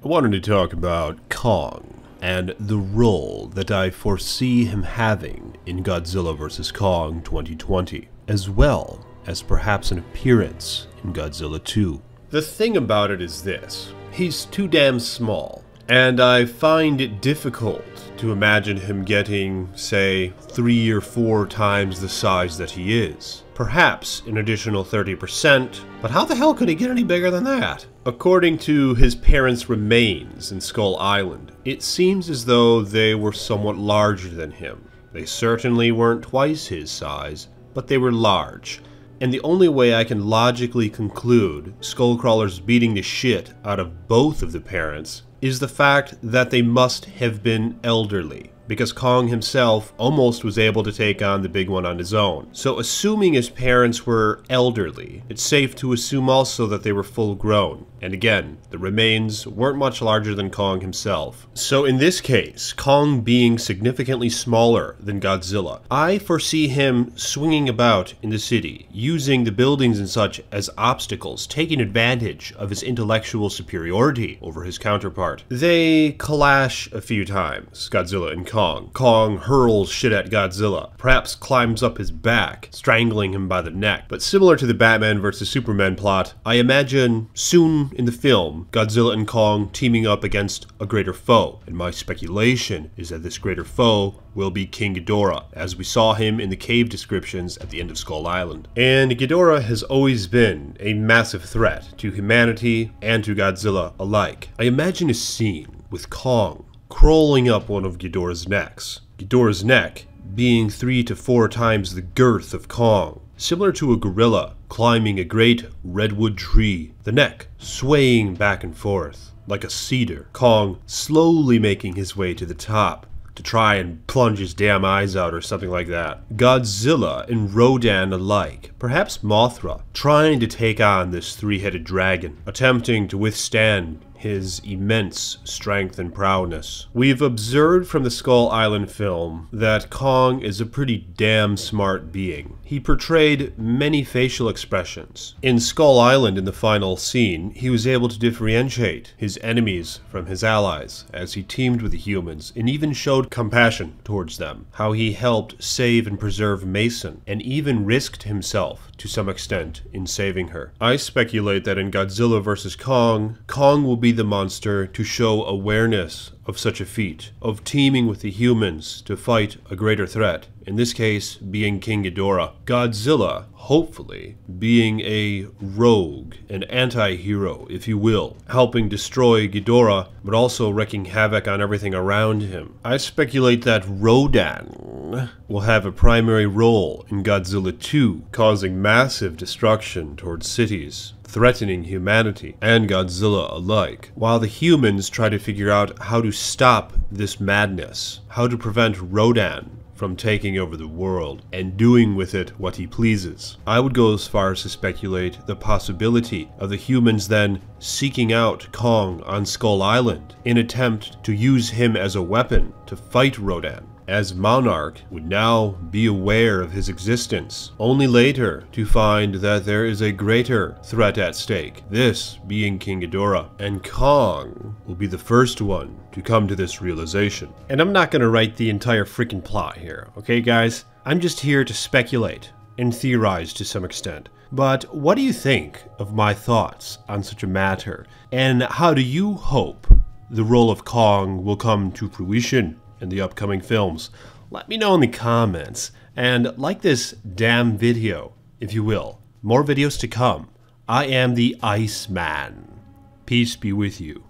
I wanted to talk about Kong and the role that I foresee him having in Godzilla vs. Kong 2020, as well as perhaps an appearance in Godzilla 2. The thing about it is this: he's too damn small, and I find it difficult to imagine him getting, say, 3 or 4 times the size that he is. Perhaps an additional 30%, but how the hell could he get any bigger than that? According to his parents' remains in Skull Island, it seems as though they were somewhat larger than him. They certainly weren't twice his size, but they were large. And the only way I can logically conclude Skullcrawler's beating the shit out of both of the parents is the fact that they must have been elderly, because Kong himself almost was able to take on the big one on his own. So assuming his parents were elderly, it's safe to assume also that they were full grown. And again, the remains weren't much larger than Kong himself. So in this case, Kong being significantly smaller than Godzilla, I foresee him swinging about in the city, using the buildings and such as obstacles, taking advantage of his intellectual superiority over his counterpart. They clash a few times, Godzilla and Kong. Kong hurls shit at Godzilla, perhaps climbs up his back, strangling him by the neck. But similar to the Batman vs. Superman plot, I imagine soon in the film, Godzilla and Kong teaming up against a greater foe, and my speculation is that this greater foe will be King Ghidorah, as we saw him in the cave descriptions at the end of Skull Island. And Ghidorah has always been a massive threat to humanity and to Godzilla alike. I imagine a scene with Kong crawling up one of Ghidorah's necks, Ghidorah's neck being 3 to 4 times the girth of Kong, similar to a gorilla climbing a great redwood tree, the neck swaying back and forth like a cedar, Kong slowly making his way to the top to try and plunge his damn eyes out or something like that. Godzilla and Rodan alike, perhaps Mothra, trying to take on this 3-headed dragon, attempting to withstand his immense strength and prowess. We've observed from the Skull Island film that Kong is a pretty damn smart being. He portrayed many facial expressions. In Skull Island, in the final scene, he was able to differentiate his enemies from his allies as he teamed with the humans, and even showed compassion towards them. How he helped save and preserve Mason, and even risked himself to some extent in saving her. I speculate that in Godzilla vs. Kong, Kong will be the monster to show awareness of such a feat, of teaming with the humans to fight a greater threat, in this case being King Ghidorah. Godzilla, hopefully, being a rogue, an anti-hero, if you will, helping destroy Ghidorah, but also wreaking havoc on everything around him. I speculate that Rodan will have a primary role in Godzilla 2, causing massive destruction towards cities, threatening humanity and Godzilla alike, while the humans try to figure out how to stop this madness, how to prevent Rodan from taking over the world and doing with it what he pleases. I would go as far as to speculate the possibility of the humans then seeking out Kong on Skull Island in attempt to use him as a weapon to fight Rodan, as Monarch would now be aware of his existence, only later to find that there is a greater threat at stake, this being King Ghidorah, and Kong will be the first one to come to this realization. And I'm not going to write the entire freaking plot here, okay guys? I'm just here to speculate and theorize to some extent. But what do you think of my thoughts on such a matter? And how do you hope the role of Kong will come to fruition in the upcoming films? Let me know in the comments, and like this damn video, if you will. More videos to come. I am the Iceman. Peace be with you.